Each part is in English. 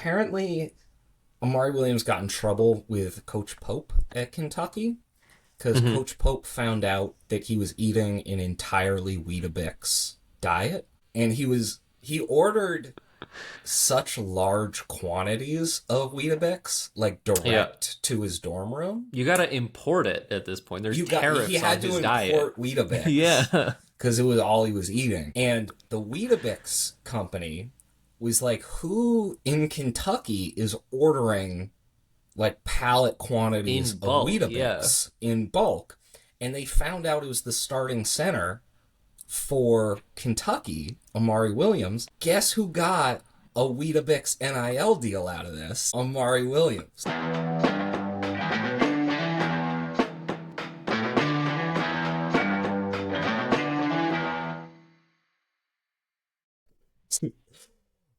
apparently Amari Williams got in trouble with Coach Pope at Kentucky because Hmm. Coach Pope found out that he was eating an entirely Weetabix diet, and he ordered such large quantities of Weetabix, like Yeah. direct to his dorm room. You got to import it at this point. There's He tariffs on had to his diet. import Weetabix Yeah. because it was all he was eating. And the Weetabix company was like, who in Kentucky is ordering like pallet quantities In of bulk. Yeah. Weetabix in bulk? And they found out it was the starting center for Kentucky, Amari Williams. Guess who got a Weetabix NIL deal out of this? Amari Williams.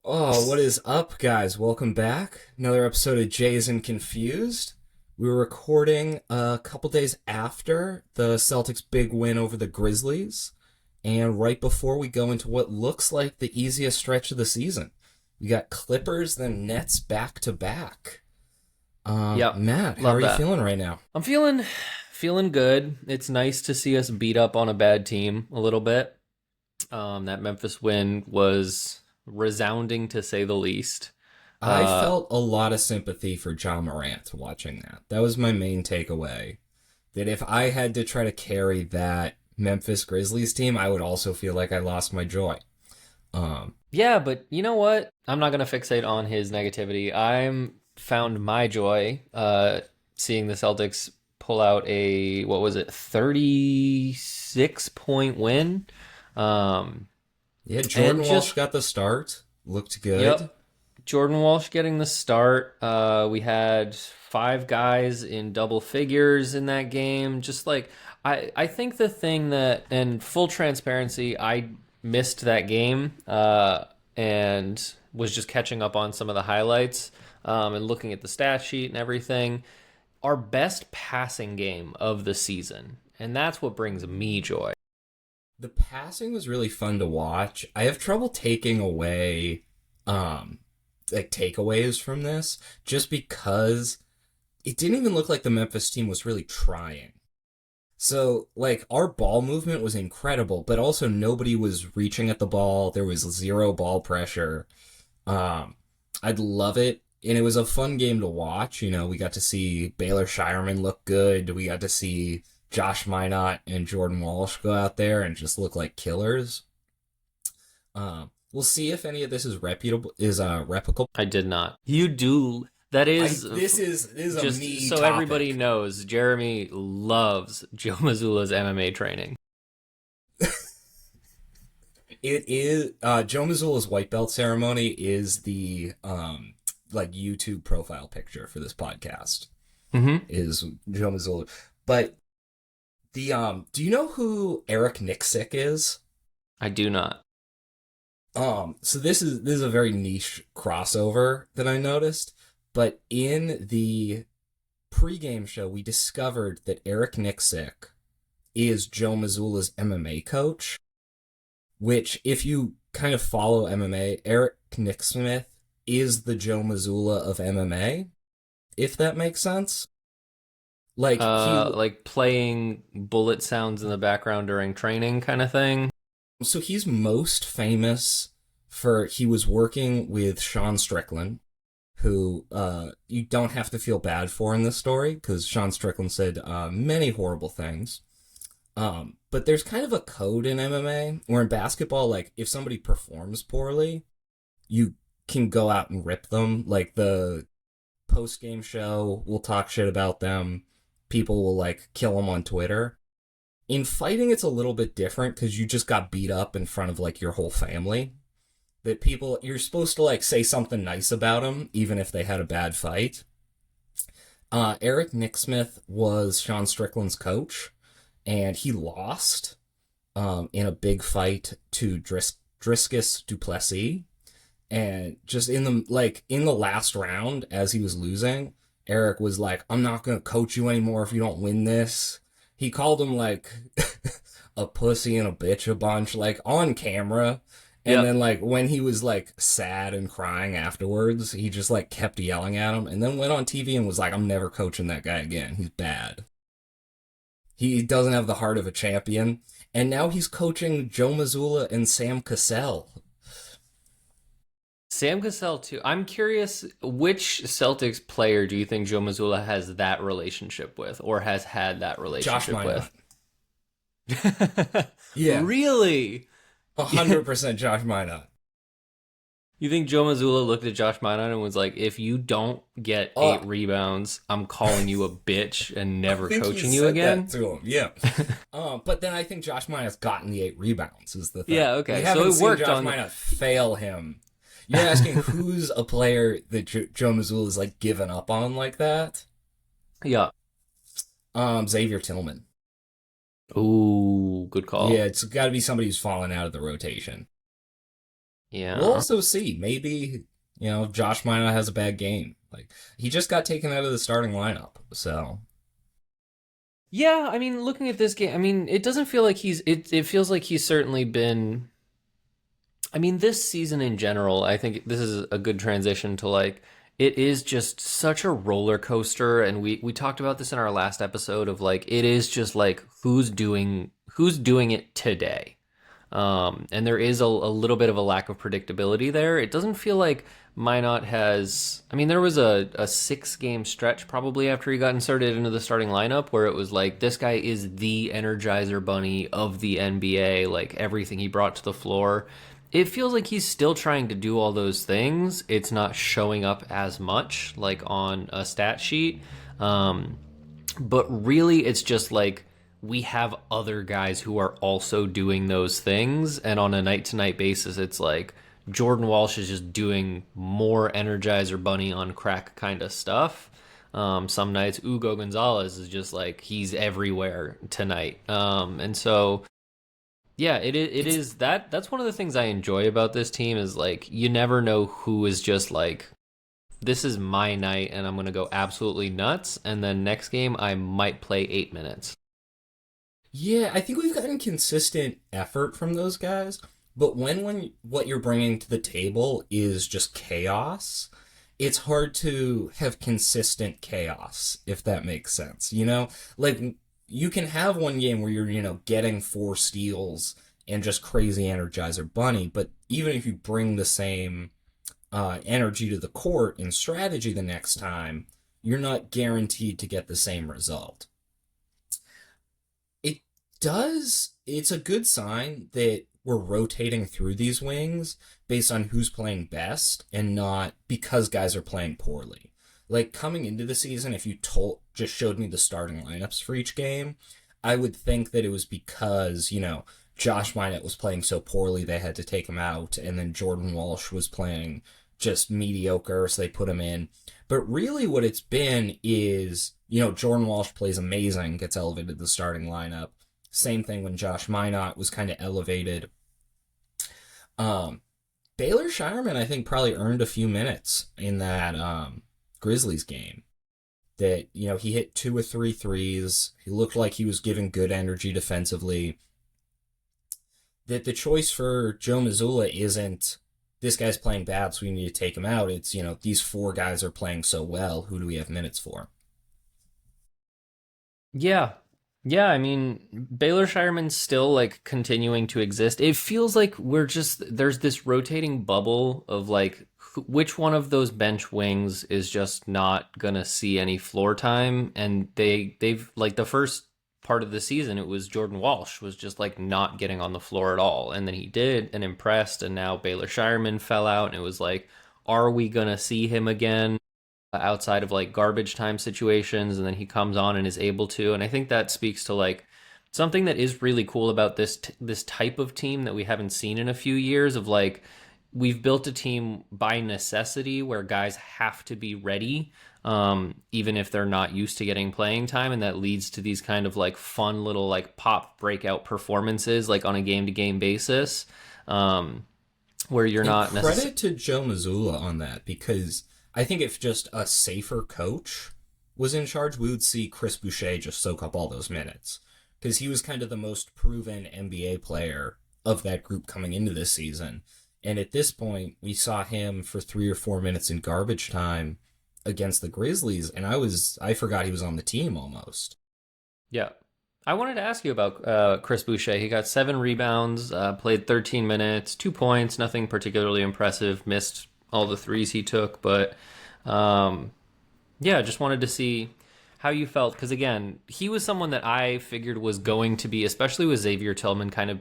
Oh, what is up, guys? Welcome back. Another episode of Jays and Confused. We were recording a couple days after the Celtics' big win over the Grizzlies, and right before we go into what looks like the easiest stretch of the season. We got Clippers, then Nets back to back. Yep. Matt, how Love are you that. feeling right now? I'm feeling good. It's nice to see us beat up on a bad team a little bit. That Memphis win was resounding to say the least. I felt a lot of sympathy for John Morant watching that. That was my main takeaway. That if I had to try to carry that Memphis Grizzlies team, I would also feel like I lost my joy. Yeah, but you know what? I'm not gonna fixate on his negativity. I'm found my joy seeing the Celtics pull out a, what was it, 36-point win. Yeah, Jordan And Walsh just, got the start. Looked good. yep, Jordan Walsh getting the start. We had five guys in double figures in that game. Just like, I think the thing that, and full transparency, I missed that game and was just catching up on some of the highlights and looking at the stat sheet and everything. Our best passing game of the season. And that's what brings me joy. The passing was really fun to watch. I have trouble taking away like takeaways from this just because it didn't even look like the Memphis team was really trying. So, like, our ball movement was incredible, but also nobody was reaching at the ball. There was zero ball pressure. I'd love it. And it was a fun game to watch. You know, we got to see Baylor Shireman look good. We got to see Josh Minot and Jordan Walsh go out there and just look like killers. We'll see if any of this is replicable. I did not. You do. That is This is just a me so topic. everybody knows. Jeremy loves Joe Mazzulla's MMA training. It is Joe Mazzulla's white belt ceremony is the like YouTube profile picture for this podcast. Mm-hmm. Is Joe Mazzulla. But the do you know who Eric Nixick is? I do not. So this is a very niche crossover that I noticed, but in the pregame show we discovered that Eric Nixick is Joe Mazzulla's MMA coach, which if you kind of follow MMA, Eric Nicksmith is the Joe Mazzulla of MMA, if that makes sense. Like Like playing bullet sounds in the background during training kind of thing. So he's most famous for he was working with Sean Strickland, who you don't have to feel bad for in this story because Sean Strickland said many horrible things. But there's kind of a code in MMA or in basketball, like if somebody performs poorly, you can go out and rip them. Like the post-game show will talk shit about them. People will like kill them on Twitter. In fighting, it's a little bit different because you just got beat up in front of like your whole family. That people, you're supposed to like say something nice about them, even if they had a bad fight. Eric Nicksmith was Sean Strickland's coach, and he lost in a big fight to Driscus Duplessis. And just in the last round, as he was losing, Eric was like, "I'm not gonna coach you anymore if you don't win this." He called him like a pussy and a bitch a bunch, like on camera, And Yep. then, like, when he was, like, sad and crying afterwards, he just, like, kept yelling at him and then went on TV and was like, I'm never coaching that guy again. He's bad. He doesn't have the heart of a champion. And now he's coaching Joe Mazzulla and Sam Cassell. Sam Cassell too. I'm curious, which Celtics player do you think Joe Mazzulla has that relationship with, or has had that Josh relationship Minot. with? Yeah, Really? 100% Josh Minot. You think Joe Mazzulla looked at Josh Minot and was like, "If you don't get Uh, 8 rebounds, I'm calling you a bitch and I never think he coaching you said again"? that to him, yeah. But then I think Josh Minot's gotten the 8 rebounds, is the thing. Yeah, okay. We So haven't it seen worked Josh on. Minot fail him. You're asking who's a player that Joe Mazzulla's like given up on like that? Yeah. Xavier Tillman. Ooh, good call. Yeah, it's got to be somebody who's fallen out of the rotation. We'll Yeah. also see. Maybe, Josh Minot has a bad game. Like, he just got taken out of the starting lineup. So, Yeah, I mean, looking at this game, I mean, it doesn't feel like it feels like he's certainly been. I mean, this season in general, I think this is a good transition to like it is just such a roller coaster, and we talked about this in our last episode of like it is just like who's doing it today. And there is a little bit of a lack of predictability there. It doesn't feel like Minot has. I mean, there was a 6 game stretch probably after he got inserted into the starting lineup where it was like this guy is the Energizer Bunny of the NBA. Like everything he brought to the floor. It feels like he's still trying to do all those things. It's not showing up as much like on a stat sheet. But really, it's just like we have other guys who are also doing those things. And on a night to night basis, it's like Jordan Walsh is just doing more Energizer Bunny on crack kind of stuff. Some nights, Ugo Gonzalez is just like he's everywhere tonight. And so. Yeah, it is that's one of the things I enjoy about this team is like you never know who is just like this is my night and I'm going to go absolutely nuts and then next game I might play 8 minutes. yeah, I think we've gotten consistent effort from those guys. But when what you're bringing to the table is just chaos, it's hard to have consistent chaos, if that makes sense. Like you can have one game where you're, getting 4 steals and just crazy Energizer Bunny, but even if you bring the same energy to the court and strategy the next time, you're not guaranteed to get the same result. It it's a good sign that we're rotating through these wings based on who's playing best and not because guys are playing poorly. Like coming into the season, if you just showed me the starting lineups for each game, I would think that it was because, Josh Minot was playing so poorly they had to take him out, and then Jordan Walsh was playing just mediocre, so they put him in. But really what it's been is, Jordan Walsh plays amazing, gets elevated to the starting lineup. Same thing when Josh Minot was kind of elevated. Baylor Shireman, I think, probably earned a few minutes in that Grizzlies game. That, he hit 2 or 3 threes. He looked like he was giving good energy defensively. That the choice for Joe Mazzulla isn't, this guy's playing bad, so we need to take him out. It's, these 4 guys are playing so well. Who do we have minutes for? Yeah. Yeah, I mean, Baylor Shireman's still like continuing to exist. It feels like there's this rotating bubble of like which one of those bench wings is just not gonna see any floor time. And they've like the first part of the season, it was Jordan Walsh was just like not getting on the floor at all. And then he did and impressed, and now Baylor Shireman fell out, and it was like, are we gonna see him again? Outside of like garbage time situations, and then he comes on and is able to, and I think that speaks to like something that is really cool about this type of team that we haven't seen in a few years of like we've built a team by necessity where guys have to be ready, even if they're not used to getting playing time, and that leads to these kind of like fun little like pop breakout performances like on a game-to-game basis, where you're And not necessarily. credit to Joe Mazzulla on that, because I think if just a safer coach was in charge, we would see Chris Boucher just soak up all those minutes. Because he was kind of the most proven NBA player of that group coming into this season. And at this point, we saw him for 3 or 4 minutes in garbage time against the Grizzlies, and I forgot he was on the team almost. Yeah. I wanted to ask you about Chris Boucher. He got 7 rebounds, played 13 minutes, 2 points, nothing particularly impressive. Missed all the threes he took, but yeah, just wanted to see how you felt because again, he was someone that I figured was going to be, especially with Xavier Tillman kind of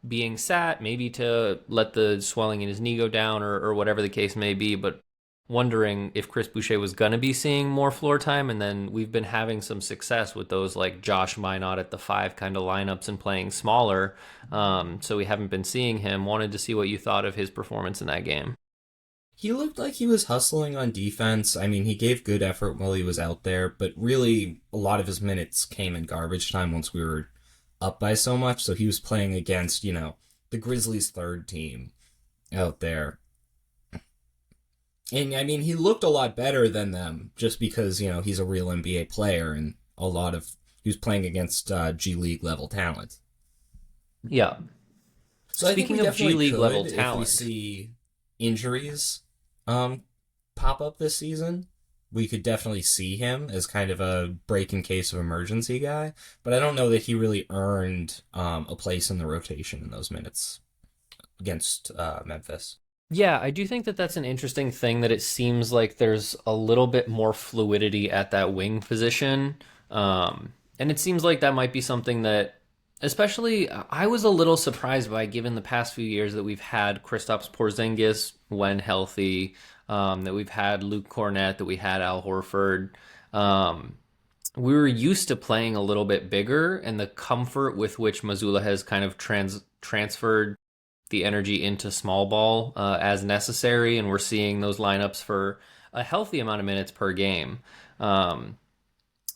being sat, maybe to let the swelling in his knee go down or whatever the case may be, but wondering if Chris Boucher was going to be seeing more floor time. And then we've been having some success with those like Josh Minot at the 5 kind of lineups and playing smaller. So we haven't been seeing him. Wanted to see what you thought of his performance in that game. He looked like he was hustling on defense. I mean, he gave good effort while he was out there, but really a lot of his minutes came in garbage time once we were up by so much. So he was playing against, the Grizzlies' third team out there. And I mean, he looked a lot better than them just because, he's a real NBA player and he was playing against G League level talent. Yeah. So speaking of G League level if talent, we see injuries pop up this season, we could definitely see him as kind of a break in case of emergency guy. But I don't know that he really earned a place in the rotation in those minutes against Memphis. yeah, I do think that that's an interesting thing that it seems like there's a little bit more fluidity at that wing position. And it seems like that might be something that, especially, I was a little surprised by given the past few years that we've had Kristaps Porzingis when healthy, that we've had Luke Cornett, that we had Al Horford. We were used to playing a little bit bigger, and the comfort with which Mazzulla has kind of transferred the energy into small ball as necessary, and we're seeing those lineups for a healthy amount of minutes per game.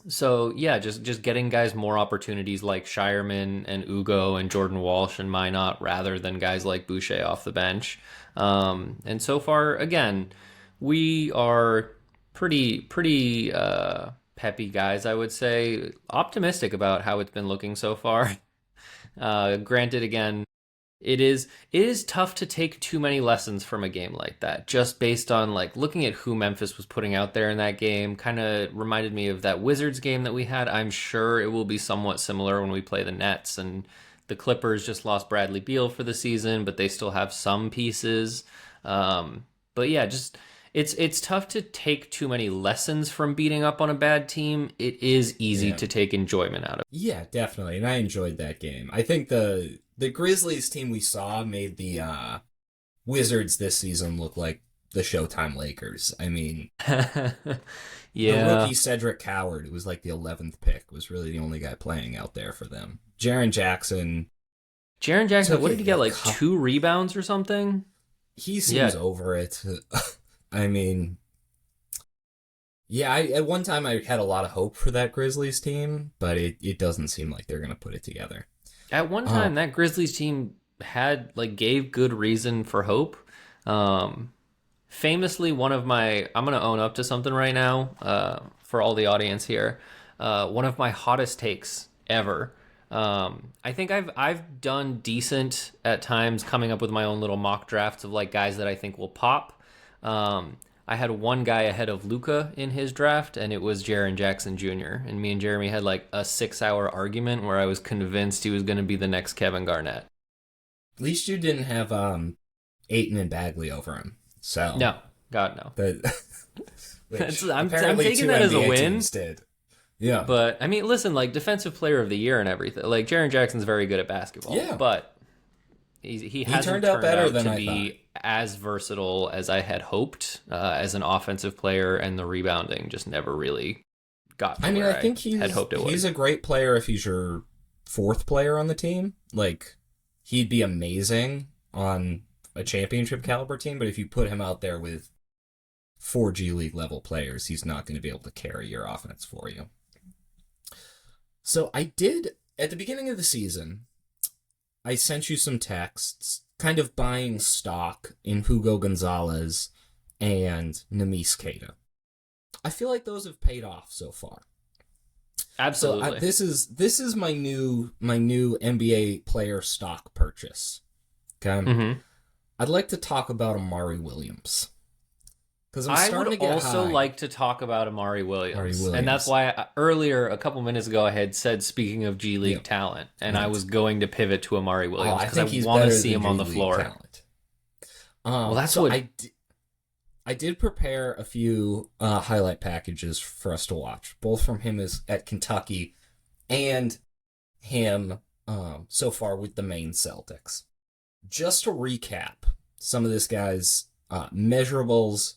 So yeah, just getting guys more opportunities like Shireman and Ugo and Jordan Walsh and Minot rather than guys like Boucher off the bench. And so far, again, we are pretty peppy guys, I would say. Optimistic about how it's been looking so far. Granted, again, it is tough to take too many lessons from a game like that, just based on like looking at who Memphis was putting out there in that game. Kind of reminded me of that Wizards game that we had. I'm sure it will be somewhat similar when we play the Nets, and the Clippers just lost Bradley Beal for the season, but they still have some pieces. But yeah, just it's tough to take too many lessons from beating up on a bad team. It is easy to take enjoyment out of. Yeah, definitely, and I enjoyed that game. I think the Grizzlies team we saw made the Wizards this season look like the Showtime Lakers. I mean, yeah, the rookie Cedric Coward, who was like the 11th pick, was really the only guy playing out there for them. Jaren Jackson, what did he get, like 2 rebounds or something? He seems over it. I mean, yeah, at one time I had a lot of hope for that Grizzlies team, but it doesn't seem like they're going to put it together. At one time, that Grizzlies team gave good reason for hope. Famously, I'm going to own up to something right now for all the audience here. One of my hottest takes ever. I think I've done decent at times coming up with my own little mock drafts of like guys that I think will pop. I had one guy ahead of Luka in his draft, and it was Jaren Jackson Jr. And me and Jeremy had like a 6-hour argument where I was convinced he was going to be the next Kevin Garnett. At least you didn't have Ayton and Bagley over him. So no, God no. I'm apparently taking that as a win. Did. Yeah, but I mean, listen, like defensive player of the year and everything. Like Jaren Jackson's very good at basketball. Yeah, but he hasn't turned out better than I thought. As versatile as I had hoped as an offensive player, and the rebounding just never really got to where I think had hoped it would. He's a great player if he's your 4th player on the team. Like, he'd be amazing on a championship caliber team, but if you put him out there with 4 G League level players, he's not going to be able to carry your offense for you. So I did, at the beginning of the season, I sent you some texts kind of buying stock in Hugo Gonzalez and Neemias Queta. I feel like those have paid off so far. Absolutely. So this is my new NBA player stock purchase. Okay? Mm-hmm. I'd like to talk about Amari Williams. Because I'm I would starting to get also high. like to talk about Amari Amari Williams. And that's Williams. why earlier, a couple minutes ago, I had said, speaking of G Yeah. League talent, and I Right. was going to pivot to Amari Oh, Williams I because I think he's want to better see than him on G the League floor. talent. Well, that's So what. I did prepare a few highlight packages for us to watch, both from him as at Kentucky and him so far with the Maine Celtics. Just to recap some of this guy's measurables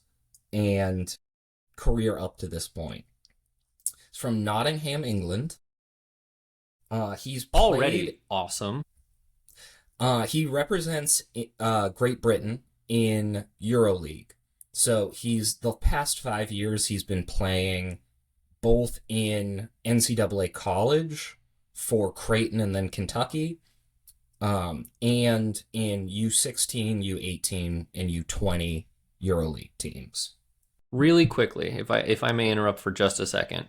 and career up to this point. He's from Nottingham, England. He's played, Already awesome. he represents Great Britain in EuroLeague. So the past 5 years he's been playing both in NCAA college for Creighton and then Kentucky, and in U16, U18, and U20 EuroLeague teams. Really quickly, if I may interrupt for just a second.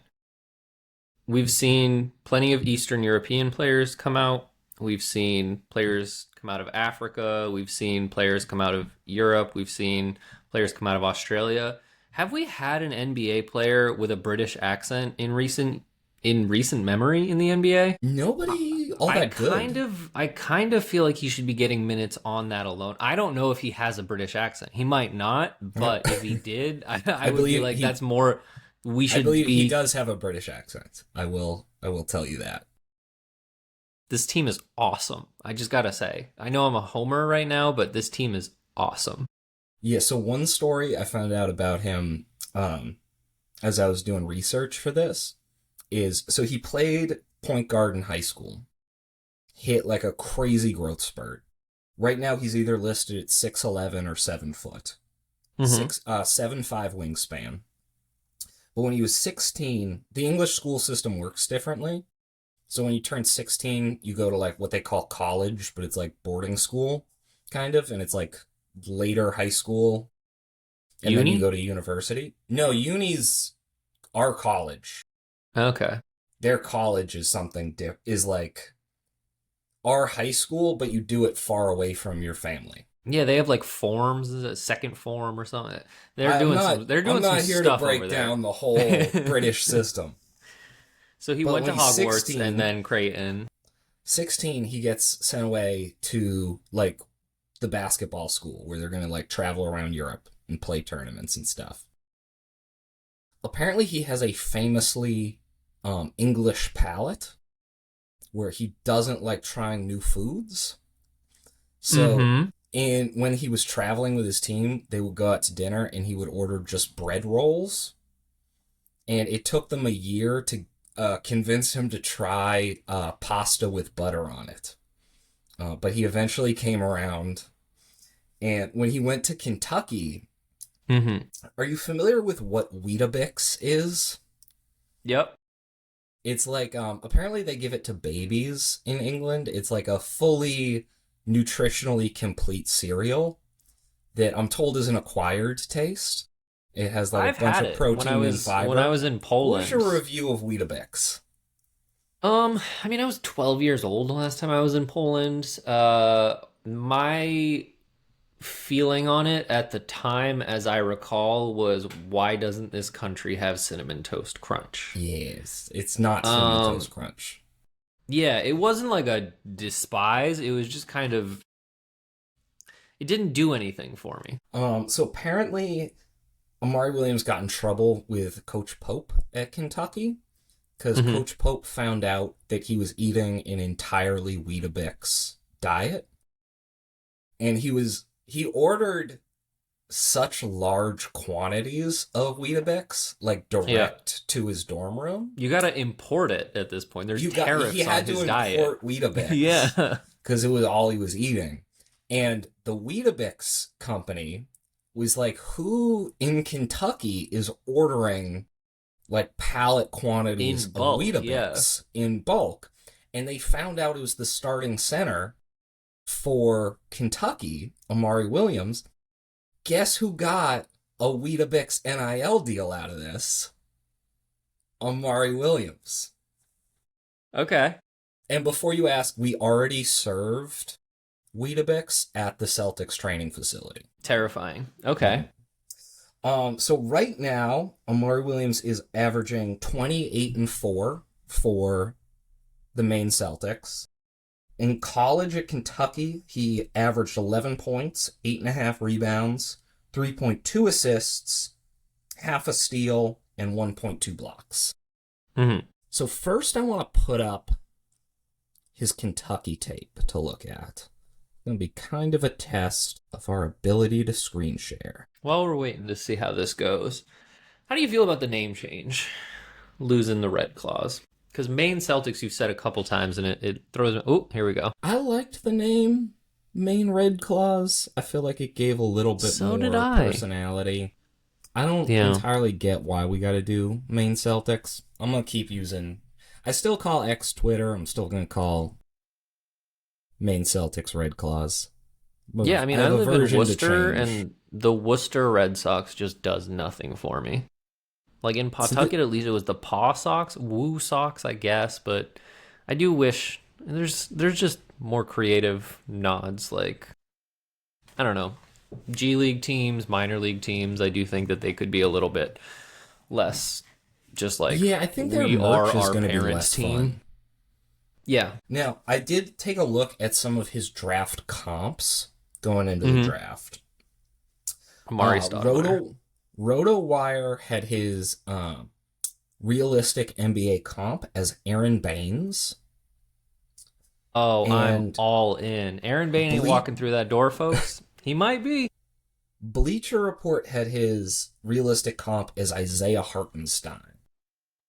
We've seen plenty of Eastern European players come out. We've seen players come out of Africa. We've seen players come out of Europe. We've seen players come out of Australia. Have we had an NBA player with a British accent in recent memory in the NBA? Nobody all that good. I kind of feel like he should be getting minutes on that alone. I don't know if he has a British accent. He might not, but if he did, I would be like, that's more. We I should believe be. he does have a British accent. I will tell you that. This team is awesome. I just gotta say. I know I'm a homer right now, but this team is awesome. Yeah, so one story I found out about him as I was doing research for this is, so he played point guard in high school, hit like a crazy growth spurt. Right now he's either listed at 6'11 or 7 foot, Mm-hmm. 7'5" wingspan. But when he was 16, the English school system works differently. So when you turn 16, you go to like what they call college, but it's like boarding school, kind of, and it's like later high school, and then you Uni? go to university. No, uni's our college. Okay. Their college is is like our high school, but you do it far away from your family. Yeah, they have like forms, a second form or something. They're I'm doing not. some. They're I'm doing some not here to stuff break over down the there. whole British system. So he But went to when he's Hogwarts 16, and then Creighton. 16, he gets sent away to like the basketball school where they're gonna like travel around Europe and play tournaments and stuff. Apparently, he has a famously English palate where he doesn't like trying new foods. So, Mm-hmm. when he was traveling with his team, they would go out to dinner and he would order just bread rolls. And it took them a year to convince him to try pasta with butter on it. But he eventually came around. And when he went to Kentucky, Mm-hmm. are you familiar with what Weetabix is? Yep. It's like, apparently they give it to babies in England. It's like a fully nutritionally complete cereal that I'm told is an acquired taste. It has like I've a bunch had of it protein and fiber. when I was in What's Poland. your review of Weetabix? I mean, I was 12 years old the last time I was in Poland. My feeling on it at the time, as I recall, was why doesn't this country have Cinnamon Toast Crunch? Yes, it's not Cinnamon Um, Toast Crunch. yeah, it wasn't like a despise. It was just kind of, it didn't do anything for me. So apparently, Amari Williams got in trouble with Coach Pope at Kentucky because Hmm. Coach Pope found out that he was eating an entirely Weetabix diet, and he ordered such large quantities of Weetabix, like Yeah, direct to his dorm room. you got to import it at this point. There's tariffs He on had his to diet. import Weetabix Yeah. because it was all he was eating. And the Weetabix company was like, who in Kentucky is ordering like pallet quantities In of bulk, Weetabix in bulk? And they found out it was the starting center for Kentucky, Amari Williams. Guess who got a Weetabix NIL deal out of this? Amari Williams. Okay. And before you ask, we already served Weetabix at the Celtics training facility. Terrifying. Okay. So right now, Amari Williams is averaging 28-4 for the Maine Celtics. In college at Kentucky, he averaged 11 points, 8.5 rebounds, 3.2 assists, half a steal, and 1.2 blocks. Mm-hmm. So first I want to put up his Kentucky tape to look at. It's going to be kind of a test of our ability to screen share. While we're waiting to see how this goes, how do you feel about the name change? Losing the Red Claws. Because Maine Celtics, you've said a couple times, and it throws me... Oh, here we go. I liked the name Maine Red Claws. I feel like it gave a little bit more personality. I don't entirely get why we got to do Maine Celtics. I'm going to keep using... I still call X Twitter. I'm still going to call Maine Celtics Red Claws. But yeah, I mean, I live in Worcester, and the Worcester Red Sox just does nothing for me. Like in Pawtucket, at least it was the Paw Sox, Woo Sox, I guess. But I do wish there's just more creative nods. Like, I don't know, G League teams, minor league teams. I do think that they could be a little bit less, just like I think their merch is going to be less fun. Yeah. Now I did take a look at some of his draft comps going into the draft. Amari Stoudemire. RotoWire had his realistic NBA comp as Aaron Baines. Oh, I'm all in. Aaron Baines ain't walking through that door, folks. He might be. Bleacher Report had his realistic comp as Isaiah Hartenstein.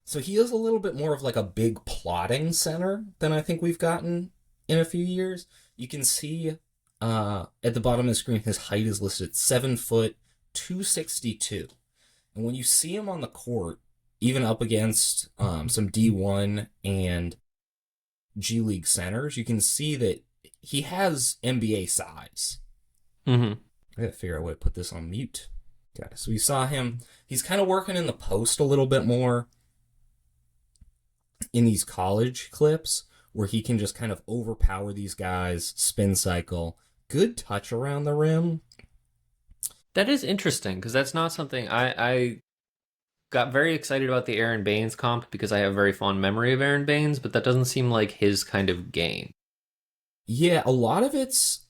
So he is a little bit more of like a big plotting center than I think we've gotten in a few years. You can see at the bottom of the screen, his height is listed at 7 foot, 262. And when you see him on the court, even up against some D1 and G League centers, you can see that he has NBA size. Mm-hmm. I gotta figure out a way to put this on mute. Okay, so we saw him. He's kind of working in the post a little bit more in these college clips where he can just kind of overpower these guys, spin cycle, good touch around the rim. That is interesting because that's not something I got very excited about the Aaron Baines comp because I have a very fond memory of Aaron Baines, but that doesn't seem like his kind of game. Yeah, a lot of it's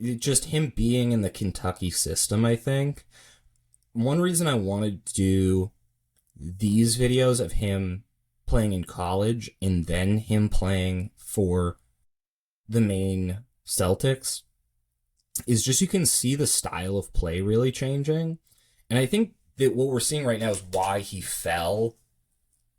just him being in the Kentucky system, I think. One reason I wanted to do these videos of him playing in college and then him playing for the Maine Celtics is just you can see the style of play really changing. And I think that what we're seeing right now is why he fell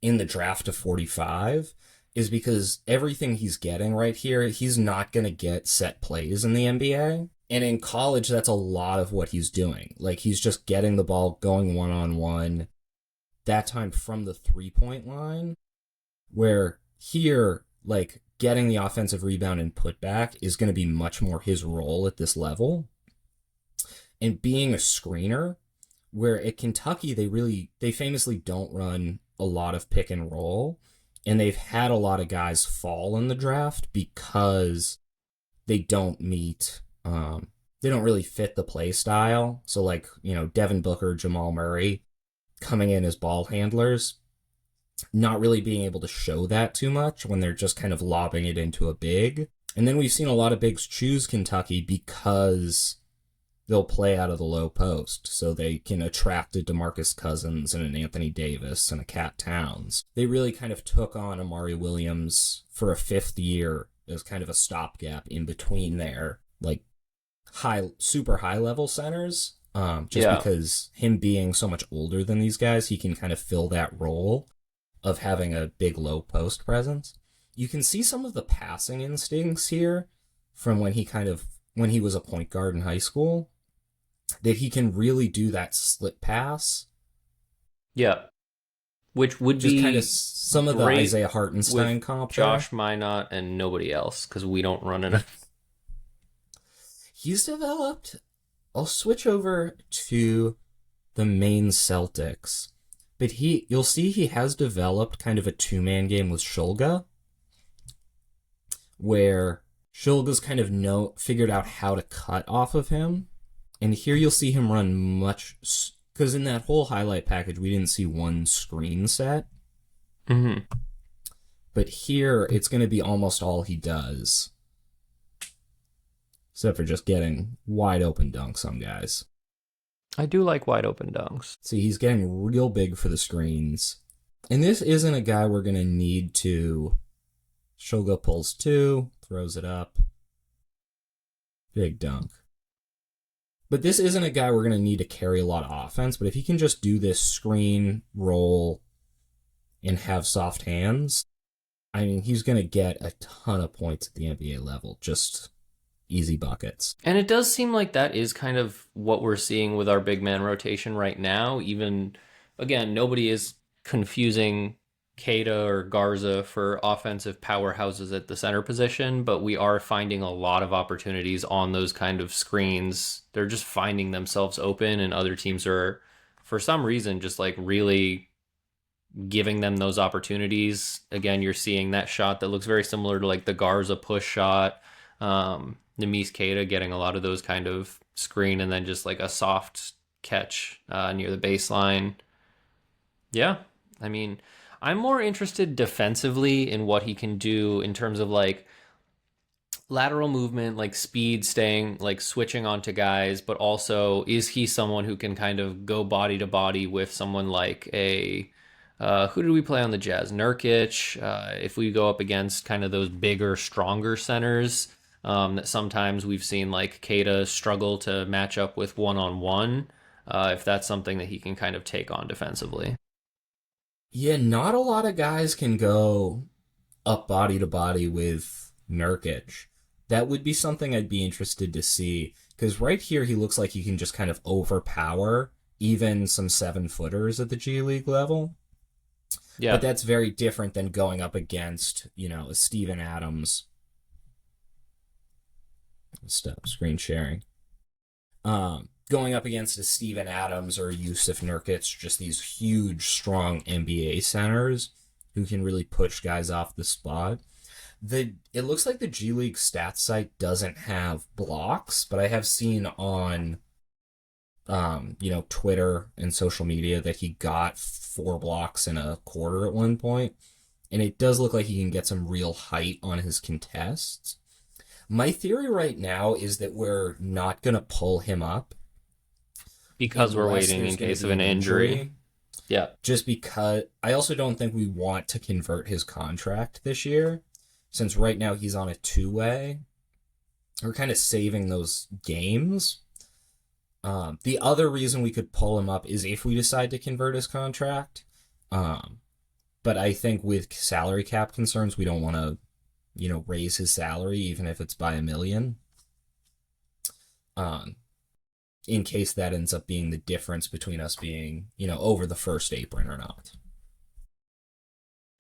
in the draft to 45 is because everything he's getting right here, he's not going to get set plays in the NBA. And in college, that's a lot of what he's doing. Like, he's just getting the ball, going one-on-one, that time from the three-point line, where here, like, getting the offensive rebound and putback is going to be much more his role at this level. And being a screener, where at Kentucky, they famously don't run a lot of pick and roll, and they've had a lot of guys fall in the draft because they don't meet, they don't really fit the play style. So like, Devin Booker, Jamal Murray coming in as ball handlers, not really being able to show that too much when they're just kind of lobbing it into a big. And then we've seen a lot of bigs choose Kentucky because they'll play out of the low post, so they can attract a DeMarcus Cousins and an Anthony Davis and a Cat Towns. They really kind of took on Amari Williams for a fifth year as kind of a stopgap in between their like super high level centers. Because him being so much older than these guys, he can kind of fill that role of having a big low post presence. You can see some of the passing instincts here from when he was a point guard in high school, that he can really do that slip pass. Yeah. Which would just be kind of some of the Isaiah Hartenstein comp. Josh Minot and nobody else, because we don't run enough. He's developed. I'll switch over to the Maine Celtics. But you'll see he has developed kind of a two-man game with Shulga, where Shulga's kind of figured out how to cut off of him. And here you'll see him run much, because in that whole highlight package, we didn't see one screen set. Mm-hmm. But here, it's going to be almost all he does. Except for just getting wide open dunks on guys. I do like wide open dunks. See, he's getting real big for the screens. And this isn't a guy we're going to need to... Shulga pulls 2, throws it up. Big dunk. But this isn't a guy we're going to need to carry a lot of offense, but if he can just do this screen, roll, and have soft hands, I mean, he's going to get a ton of points at the NBA level. Just easy buckets. And it does seem like that is kind of what we're seeing with our big man rotation right now. Even, again, nobody is confusing Keita or Garza for offensive powerhouses at the center position, but we are finding a lot of opportunities on those kind of screens. They're just finding themselves open, and other teams are, for some reason, just like really giving them those opportunities. Again, you're seeing that shot that looks very similar to like the Garza push shot. Nemes Keita getting a lot of those kind of screen and then just like a soft catch near the baseline. Yeah, I mean, I'm more interested defensively in what he can do in terms of like lateral movement, like speed, staying, like switching onto guys, but also is he someone who can kind of go body to body with someone like a who did we play on the Jazz? Nurkic. If we go up against kind of those bigger, stronger centers that sometimes we've seen like Keita struggle to match up with one-on-one, if that's something that he can kind of take on defensively. Yeah, not a lot of guys can go up body to body with Nurkic. That would be something I'd be interested to see, because right here he looks like he can just kind of overpower even some 7-footers at the G League level. Yeah. But that's very different than going up against, a Steven Adams. Stop screen sharing. Going up against a Steven Adams or Yusuf Nurkic, just these huge, strong NBA centers who can really push guys off the spot. It looks like the G League stats site doesn't have blocks, but I have seen on Twitter and social media that he got 4 blocks in a quarter at one point, and it does look like he can get some real height on his contests. My theory right now is that we're not going to pull him up because we're waiting in case of an injury. Yeah. Just because I also don't think we want to convert his contract this year, since right now he's on a 2-way. We're kind of saving those games. The other reason we could pull him up is if we decide to convert his contract. But I think with salary cap concerns, we don't want to, raise his salary, even if it's by $1 million. In case that ends up being the difference between us being, over the first apron or not.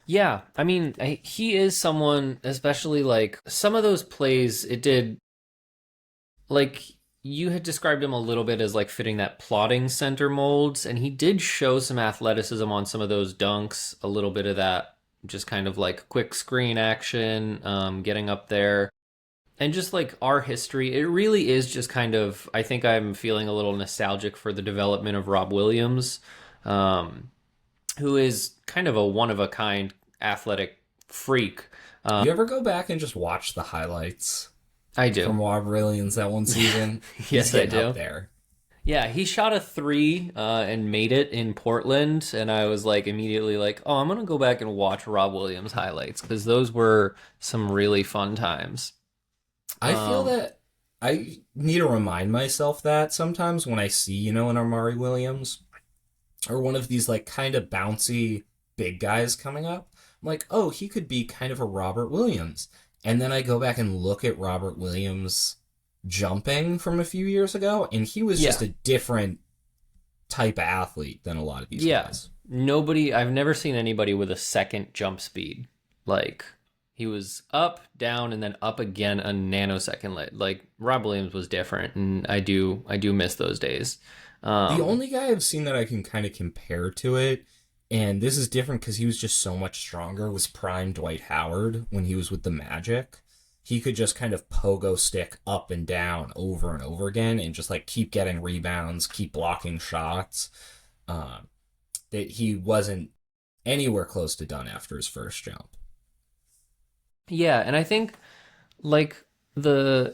Yeah, I mean, he is someone, especially like some of those plays, it did, like, you had described him a little bit as like fitting that plotting center molds, and he did show some athleticism on some of those dunks, a little bit of that just kind of like quick screen action, getting up there. And just like our history, it really is just kind of, I think I'm feeling a little nostalgic for the development of Rob Williams, who is kind of a one-of-a-kind athletic freak. You ever go back and just watch the highlights? I do. From Rob Williams that one season? Yes, I do. Up there. Yeah, he shot a 3 and made it in Portland, and I was like immediately like, oh, I'm going to go back and watch Rob Williams highlights, because those were some really fun times. I feel that I need to remind myself that sometimes when I see, an Amari Williams or one of these like kind of bouncy big guys coming up, I'm like, oh, he could be kind of a Robert Williams. And then I go back and look at Robert Williams jumping from a few years ago, and he was just a different type of athlete than a lot of these guys. I've never seen anybody with a second jump speed. Like, he was up, down, and then up again a nanosecond late. Like, Rob Williams was different, and I do miss those days. The only guy I've seen that I can kind of compare to it, and this is different because he was just so much stronger, was prime Dwight Howard when he was with the Magic. he could just kind of pogo stick up and down over and over again and just like keep getting rebounds, keep blocking shots. That he wasn't anywhere close to done after his first jump. Yeah, and I think like the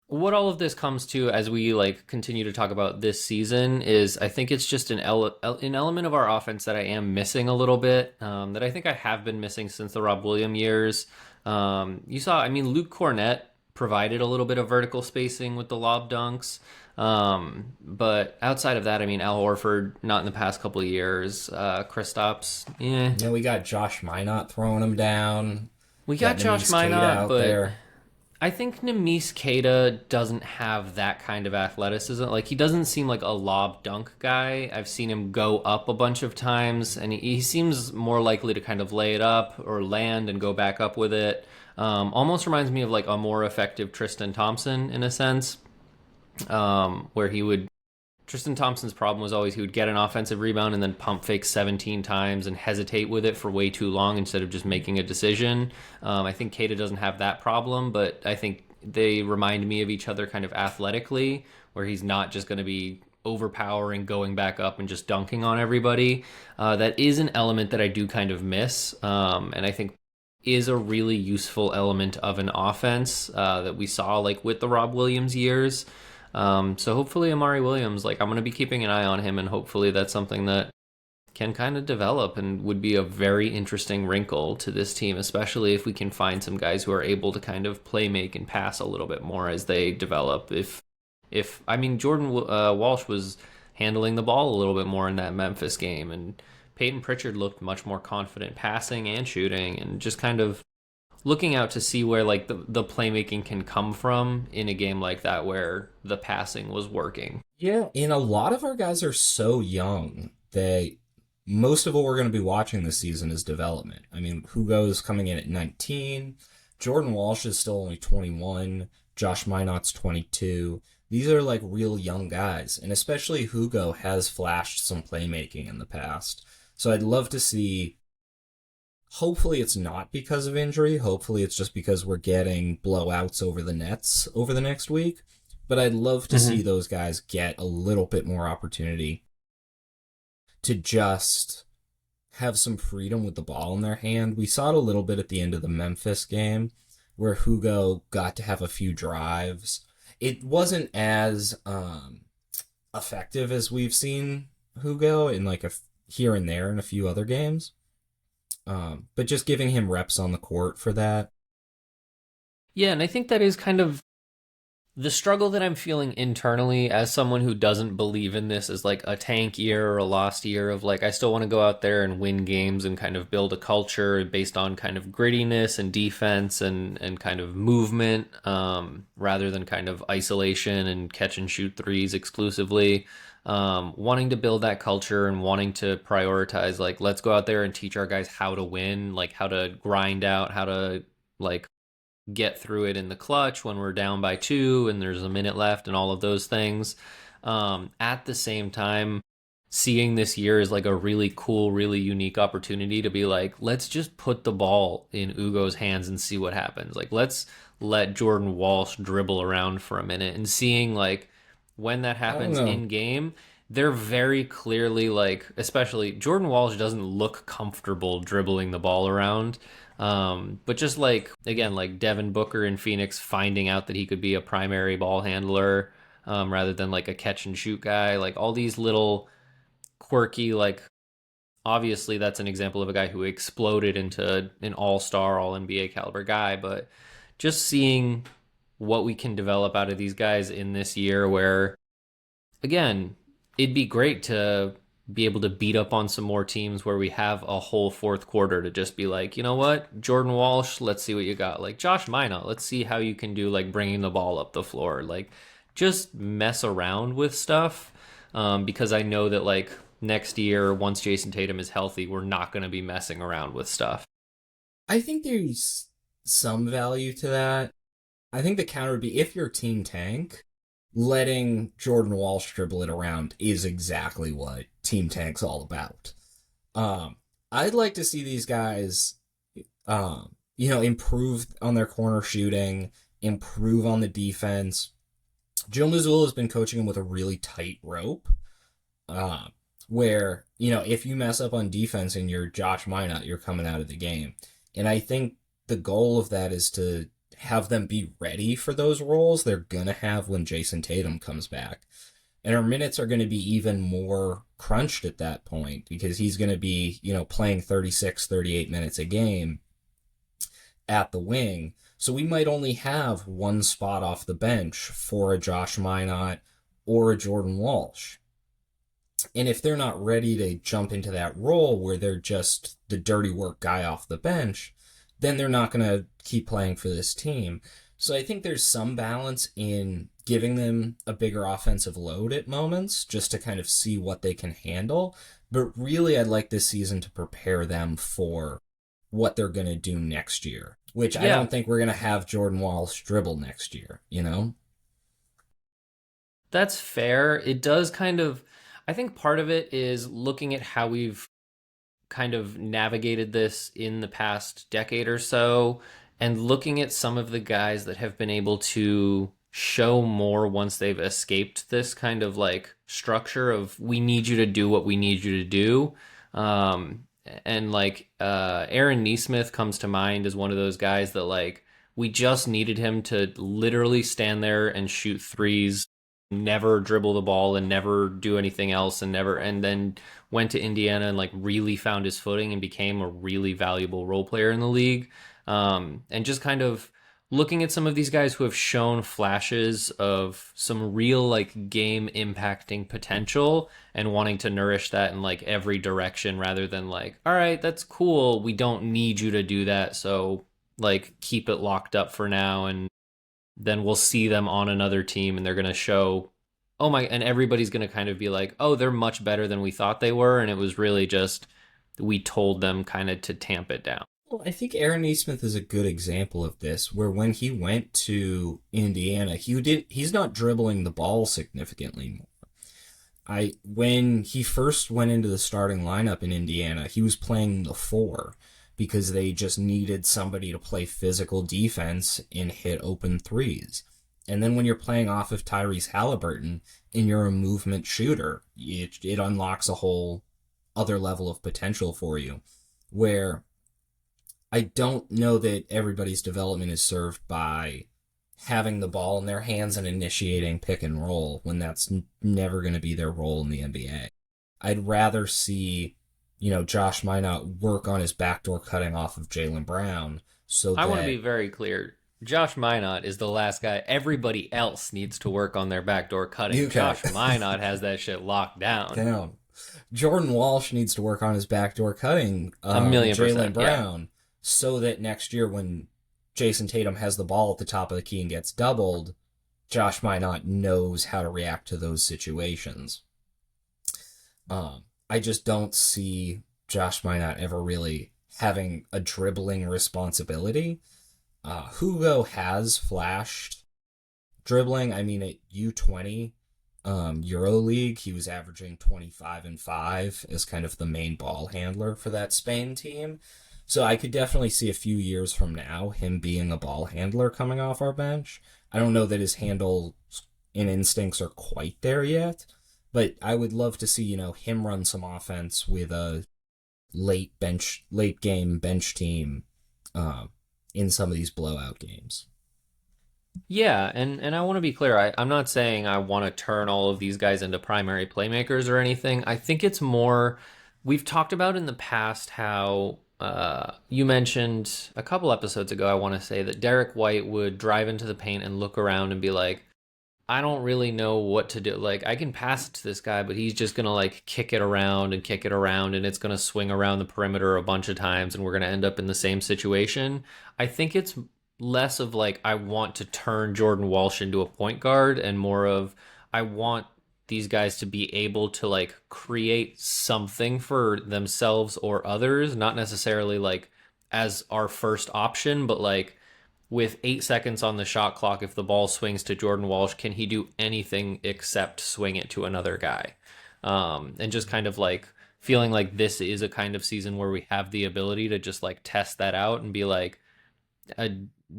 what all of this comes to as we like continue to talk about this season is I think it's just an element of our offense that I am missing a little bit, that I think I have been missing since the Rob Williams years. You saw, I mean, Luke Cornett provided a little bit of vertical spacing with the lob dunks. But outside of that, I mean, Al Horford, not in the past couple of years. Kristaps, yeah. You know, we got Josh Minot throwing him down. We got Josh Neemias Queta Minot, out but there. I think Neemias Queta doesn't have that kind of athleticism. Like, he doesn't seem like a lob dunk guy. I've seen him go up a bunch of times, and he seems more likely to kind of lay it up or land and go back up with it. Almost reminds me of like a more effective Tristan Thompson in a sense, where he would. Tristan Thompson's problem was always he would get an offensive rebound and then pump fake 17 times and hesitate with it for way too long instead of just making a decision. I think Queta doesn't have that problem, but I think they remind me of each other kind of athletically, where he's not just going to be overpowering, going back up and just dunking on everybody. That is an element that I do kind of miss, and I think is a really useful element of an offense that we saw like with the Rob Williams years. So hopefully Amari Williams, like I'm going to be keeping an eye on him, and hopefully that's something that can kind of develop and would be a very interesting wrinkle to this team, especially if we can find some guys who are able to kind of play, make, and pass a little bit more as they develop. If I mean, Jordan Walsh was handling the ball a little bit more in that Memphis game, and Peyton Pritchard looked much more confident passing and shooting, and just kind of looking out to see where like the playmaking can come from in a game like that where the passing was working. Yeah, and a lot of our guys are so young that most of what we're going to be watching this season is development. I mean, Hugo's coming in at 19. Jordan Walsh is still only 21. Josh Minot's 22. These are like real young guys, and especially Hugo has flashed some playmaking in the past. So I'd love to see. Hopefully it's not because of injury. Hopefully it's just because we're getting blowouts over the Nets over the next week. But I'd love to see those guys get a little bit more opportunity to just have some freedom with the ball in their hand. We saw it a little bit at the end of the Memphis game where Hugo got to have a few drives. It wasn't as effective as we've seen Hugo in like here and there in a few other games. But just giving him reps on the court for that. Yeah, and I think that is kind of the struggle that I'm feeling internally as someone who doesn't believe in this as like a tank year or a lost year of like, I still want to go out there and win games and kind of build a culture based on kind of grittiness and defense and kind of movement, rather than kind of isolation and catch and shoot threes exclusively. Wanting to build that culture and wanting to prioritize, like, let's go out there and teach our guys how to win, like how to grind out, how to like get through it in the clutch when we're down by 2 and there's a minute left and all of those things. At the same time, seeing this year is like a really cool, really unique opportunity to be like, let's just put the ball in Ugo's hands and see what happens. Like, let's let Jordan Walsh dribble around for a minute, and seeing like when that happens in game, they're very clearly like, especially Jordan Walsh doesn't look comfortable dribbling the ball around. But just like, again, like Devin Booker in Phoenix finding out that he could be a primary ball handler, rather than like a catch and shoot guy, like all these little quirky, like obviously that's an example of a guy who exploded into an all-star, all NBA caliber guy, but just seeing what we can develop out of these guys in this year where, again, it'd be great to be able to beat up on some more teams where we have a whole fourth quarter to just be like, you know what, Jordan Walsh, let's see what you got. Like Josh Minot, let's see how you can do like bringing the ball up the floor. Like just mess around with stuff, because I know that like next year, once Jason Tatum is healthy, we're not going to be messing around with stuff. I think there's some value to that. I think the counter would be if your team tank, letting Jordan Walsh dribble it around is exactly what Team Tank's all about. I'd like to see these guys improve on their corner shooting, improve on the defense. Joe Mazzulla has been coaching him with a really tight rope, uh, where, if you mess up on defense and you're Josh Minot, you're coming out of the game. And I think the goal of that is to have them be ready for those roles they're going to have when Jason Tatum comes back. And our minutes are going to be even more crunched at that point because he's going to be, playing 36, 38 minutes a game at the wing. So we might only have one spot off the bench for a Josh Minot or a Jordan Walsh. And if they're not ready to jump into that role where they're just the dirty work guy off the bench, then they're not going to keep playing for this team. So I think there's some balance in giving them a bigger offensive load at moments just to kind of see what they can handle. But really, I'd like this season to prepare them for what they're going to do next year, which I don't think we're going to have Jordan Walsh dribble next year, That's fair. It does kind of, I think part of it is looking at how we've kind of navigated this in the past decade or so and looking at some of the guys that have been able to show more once they've escaped this kind of like structure of we need you to do what we need you to do. And like Aaron Nesmith comes to mind as one of those guys that like we just needed him to literally stand there and shoot threes, never dribble the ball and never do anything else and then went to Indiana and like really found his footing and became a really valuable role player in the league. And just kind of looking at some of these guys who have shown flashes of some real like game impacting potential and wanting to nourish that in like every direction rather than like, all right, that's cool, we don't need you to do that, so like keep it locked up for now, and then we'll see them on another team and they're going to show, oh my, and everybody's going to kind of be like, oh, they're much better than we thought they were, and it was really just we told them kind of to tamp it down. Well, I think Aaron Nesmith is a good example of this, where when he went to Indiana, he's not dribbling the ball significantly more. When he first went into the starting lineup in Indiana, he was playing the 4 because they just needed somebody to play physical defense and hit open threes. And then when you're playing off of Tyrese Halliburton and you're a movement shooter, it unlocks a whole other level of potential for you, where I don't know that everybody's development is served by having the ball in their hands and initiating pick and roll when that's never going to be their role in the NBA. I'd rather see, Josh Minot work on his backdoor cutting off of Jaylen Brown. I want to be very clear. Josh Minot is the last guy. Everybody else needs to work on their backdoor cutting. Okay. Josh Minot has that shit locked down. Jordan Walsh needs to work on his backdoor cutting. Jaylen Brown. Yeah. So that next year when Jason Tatum has the ball at the top of the key and gets doubled, Josh Minot knows how to react to those situations. I just don't see Josh Minot ever really having a dribbling responsibility. Hugo has flashed dribbling. I mean, at U20 EuroLeague, he was averaging 25 and 5 as kind of the main ball handler for that Spain team. So I could definitely see a few years from now him being a ball handler coming off our bench. I don't know that his handle and instincts are quite there yet, but I would love to see, him run some offense with a late game bench team in some of these blowout games. Yeah, and I want to be clear. I'm not saying I want to turn all of these guys into primary playmakers or anything. I think it's more, we've talked about in the past how you mentioned a couple episodes ago, I want to say, that Derek White would drive into the paint and look around and be like, I don't really know what to do. Like, I can pass it to this guy, but he's just going to like kick it around and it's going to swing around the perimeter a bunch of times and we're going to end up in the same situation. I think it's less of like, I want to turn Jordan Walsh into a point guard and more of, I want these guys to be able to like create something for themselves or others, not necessarily like as our first option, but like with 8 seconds on the shot clock, if the ball swings to Jordan Walsh, can he do anything except swing it to another guy? And just kind of like feeling like this is a kind of season where we have the ability to just like test that out and be like,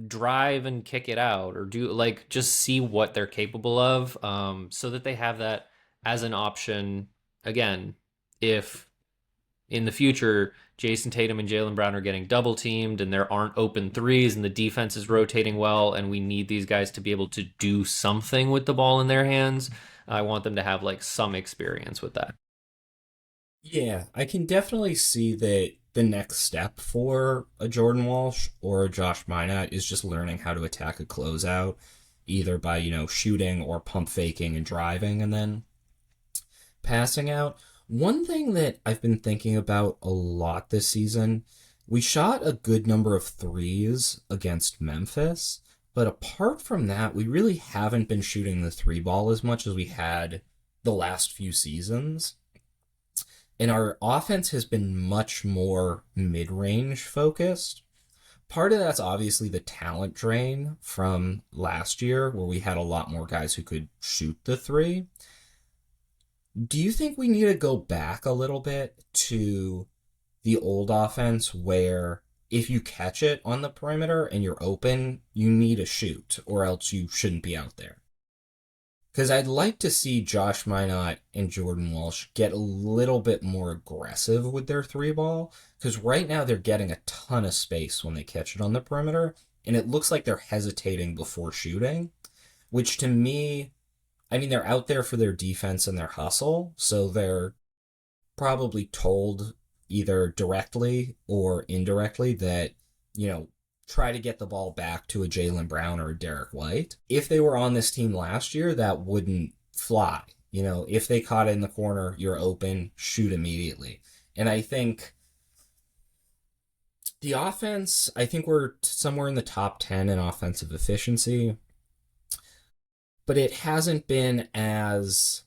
drive and kick it out, or do like just see what they're capable of, so that they have that as an option. Again, if in the future Jason Tatum and Jaylen Brown are getting double teamed and there aren't open threes and the defense is rotating well and we need these guys to be able to do something with the ball in their hands, I want them to have like some experience with that. Yeah, I can definitely see that the next step for a Jordan Walsh or a Josh Minott is just learning how to attack a closeout, either by, shooting or pump faking and driving and then passing out. One thing that I've been thinking about a lot this season, we shot a good number of threes against Memphis, but apart from that, we really haven't been shooting the three ball as much as we had the last few seasons. And our offense has been much more mid range focused. Part of that's obviously the talent drain from last year, where we had a lot more guys who could shoot the three. Do you think we need to go back a little bit to the old offense where if you catch it on the perimeter and you're open, you need to shoot, or else you shouldn't be out there? Because I'd like to see Josh Minott and Jordan Walsh get a little bit more aggressive with their three ball. Because right now they're getting a ton of space when they catch it on the perimeter, and it looks like they're hesitating before shooting, which to me, I mean, they're out there for their defense and their hustle, so they're probably told either directly or indirectly that, try to get the ball back to a Jaylen Brown or a Derek White. If they were on this team last year, that wouldn't fly. If they caught it in the corner, you're open, shoot immediately. And I think the offense, I think we're somewhere in the top 10 in offensive efficiency, but it hasn't been as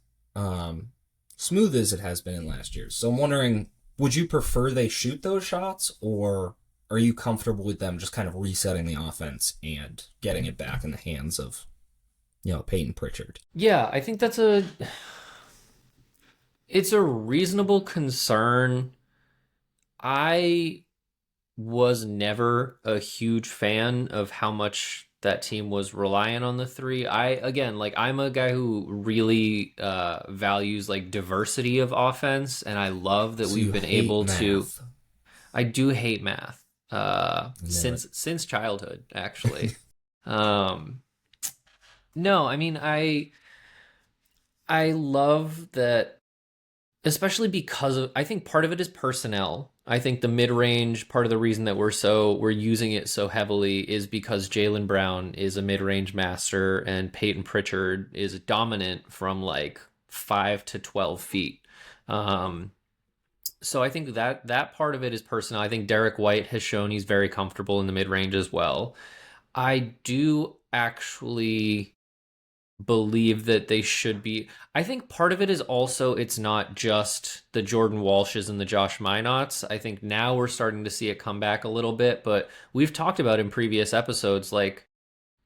smooth as it has been in last year. So I'm wondering, would you prefer they shoot those shots, or are you comfortable with them just kind of resetting the offense and getting it back in the hands of, Peyton Pritchard? Yeah, I think it's a reasonable concern. I was never a huge fan of how much that team was reliant on the three. I'm a guy who really values like diversity of offense, and I love that So we've you been hate able to. math. I do hate math, I knew it. since childhood, actually. um, no, I mean I love that, especially because of, I think part of it is personnel. I think the mid range, part of the reason that we're using it so heavily is because Jaylen Brown is a mid range master and Peyton Pritchard is dominant from like 5 to 12 feet. Um, so I think that part of it is personnel. I think Derek White has shown he's very comfortable in the mid range as well. I do actually believe that they should be. I think part of it is also it's not just the Jordan Walshes and the Josh Minotts. I think now we're starting to see it come back a little bit, but we've talked about in previous episodes like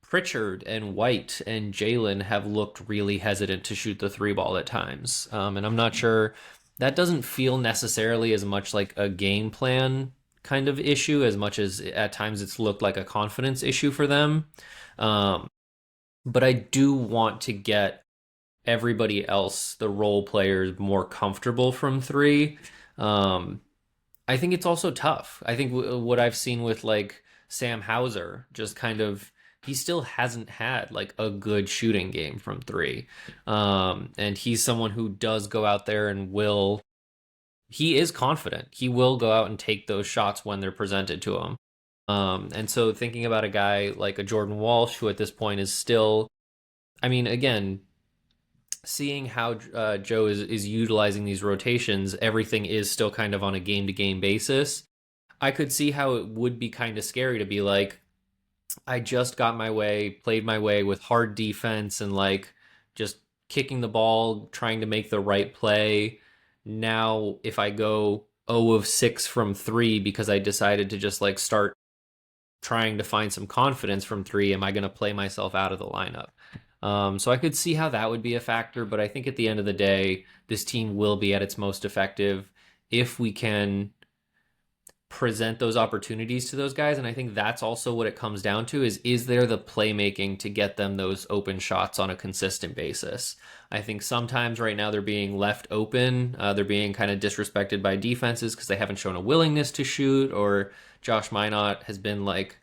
Pritchard and White and Jaylen have looked really hesitant to shoot the three ball at times. And I'm not sure, that doesn't feel necessarily as much like a game plan kind of issue as much as at times it's looked like a confidence issue for them. Um, but I do want to get everybody else, the role players, more comfortable from three. Um, I think it's also tough. I think what I've seen with like Sam Hauser, just kind of, he still hasn't had like a good shooting game from three. And he's someone who does go out there and he is confident. He will go out and take those shots when they're presented to him. And so thinking about a guy like a Jordan Walsh, who at this point is still, I mean, again, seeing how Joe is utilizing these rotations, everything is still kind of on a game to game basis. I could see how it would be kind of scary to be like, I just got my way, played my way with hard defense and like just kicking the ball, trying to make the right play. Now, if I go 0 of 6 from three because I decided to just like start trying to find some confidence from three, am I going to play myself out of the lineup? So I could see how that would be a factor, but I think at the end of the day, this team will be at its most effective if we can present those opportunities to those guys. And I think that's also what it comes down to is there the playmaking to get them those open shots on a consistent basis? I think sometimes right now they're being left open. They're being kind of disrespected by defenses because they haven't shown a willingness to shoot, or Josh Minott has been like,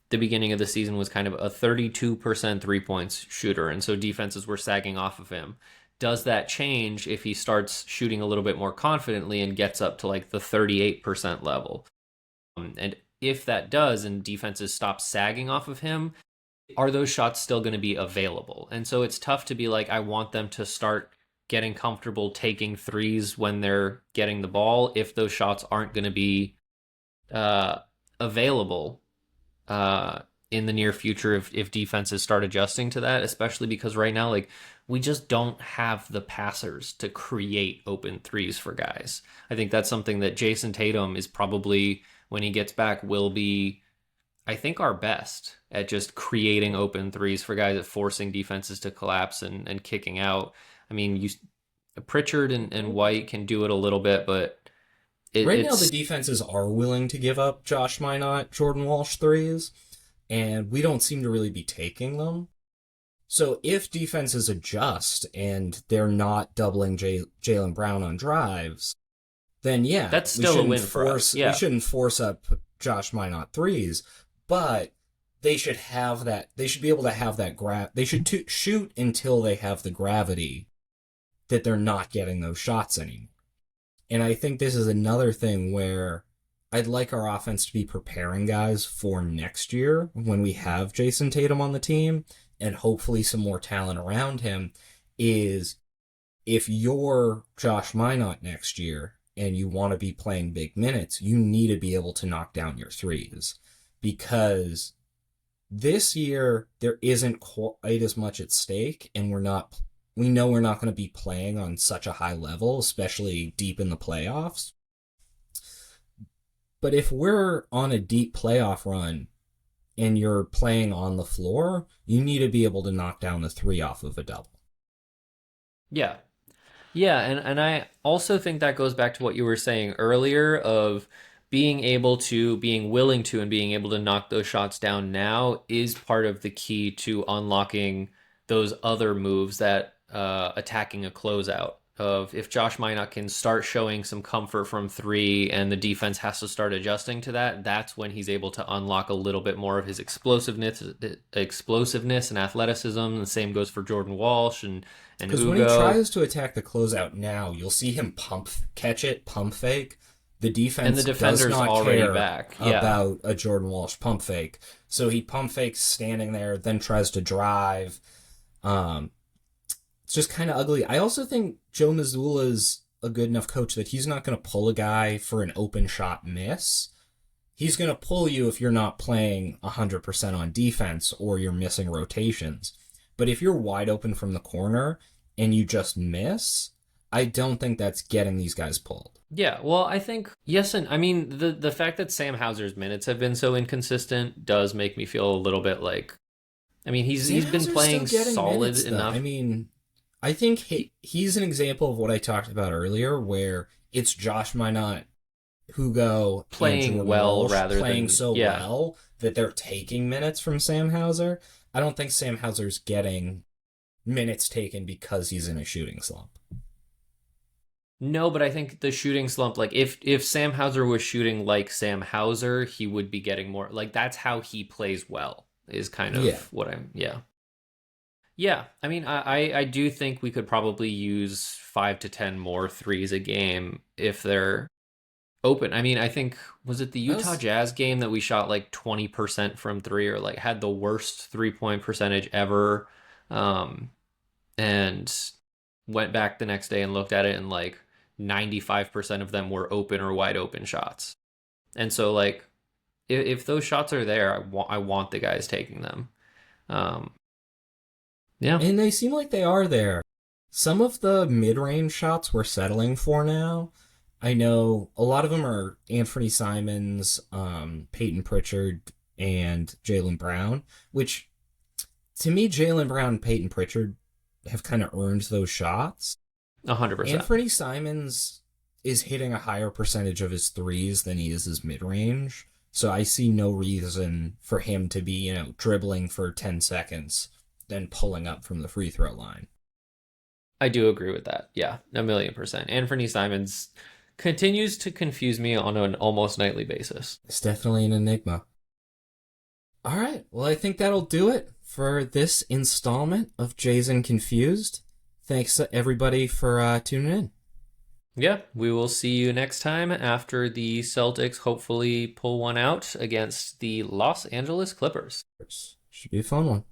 the beginning of the season was kind of a 32% 3-point shooter. And so defenses were sagging off of him. Does that change if he starts shooting a little bit more confidently and gets up to like the 38% level? And if that does and defenses stop sagging off of him, are those shots still going to be available? And so it's tough to be like, I want them to start getting comfortable taking threes when they're getting the ball if those shots aren't going to be available in the near future if defenses start adjusting to that, especially because right now, like, we just don't have the passers to create open threes for guys. I think that's something that Jason Tatum is probably, when he gets back, will be, I think, our best at just creating open threes for guys, at forcing defenses to collapse and kicking out. I mean, Pritchard and White can do it a little bit, but right now the defenses are willing to give up Josh Minott, Jordan Walsh threes, and we don't seem to really be taking them. So if defenses adjust and they're not doubling Jaylen Brown on drives, then yeah, that's still a win for us. Yeah. We shouldn't force up Josh Minott threes, but they should have that. They should be able to have that they should shoot until they have the gravity that they're not getting those shots anymore. And I think this is another thing where I'd like our offense to be preparing guys for next year when we have Jason Tatum on the team and hopefully some more talent around him, is if you're Josh Minott next year and you want to be playing big minutes, you need to be able to knock down your threes, because this year there isn't quite as much at stake, and we know we're not going to be playing on such a high level, especially deep in the playoffs. But if we're on a deep playoff run and you're playing on the floor, you need to be able to knock down the three off of a double. Yeah. Yeah, and I also think that goes back to what you were saying earlier of being willing to, and being able to knock those shots down now is part of the key to unlocking those other moves that attacking a closeout. Of if Josh Minott can start showing some comfort from three and the defense has to start adjusting to that, that's when he's able to unlock a little bit more of his explosiveness and athleticism. The same goes for Jordan Walsh and Ugo. Because when he tries to attack the closeout now, you'll see him pump fake. The defense and the defender's does not already care back. about a Jordan Walsh pump fake. So he pump fakes standing there, then tries to drive. It's just kind of ugly. I also think Joe Mazzulla's a good enough coach that he's not going to pull a guy for an open shot miss. He's going to pull you if you're not playing 100% on defense or you're missing rotations. But if you're wide open from the corner and you just miss, I don't think that's getting these guys pulled. Yeah, well, I think, yes, and I mean, the fact that Sam Hauser's minutes have been so inconsistent does make me feel a little bit like, I mean, he's been playing solid minutes, enough. I mean, I think he's an example of what I talked about earlier, where it's Josh Minott, Hugo, playing well Walsh rather playing than so well that they're taking minutes from Sam Hauser. I don't think Sam Hauser's getting minutes taken because he's in a shooting slump. No, but I think the shooting slump, like if Sam Hauser was shooting like Sam Hauser, he would be getting more. Like, that's how he plays well, is kind of what I'm. Yeah, I mean, I do think we could probably use 5 to 10 more threes a game if they're open. I mean, I think, was it the Utah Jazz game that we shot like 20% from three, or like had the worst 3-point percentage ever, and went back the next day and looked at it, and like 95% of them were open or wide open shots. And so, like, if those shots are there, I want the guys taking them. Yeah. And they seem like they are there. Some of the mid-range shots we're settling for now, I know a lot of them are Anthony Simons, Peyton Pritchard, and Jaylen Brown, which, to me, Jaylen Brown and Peyton Pritchard have kind of earned those shots. 100%. Anthony Simons is hitting a higher percentage of his threes than he is his mid-range. So I see no reason for him to be, dribbling for 10 seconds, then pulling up from the free throw line. I do agree with that. Yeah, 1,000,000%. Anthony Simons continues to confuse me on an almost nightly basis. It's definitely an enigma. All right, well, I think that'll do it for this installment of Jason Confused. Thanks everybody for tuning in. Yeah, we will see you next time after the Celtics hopefully pull one out against the Los Angeles Clippers. Should be a fun one.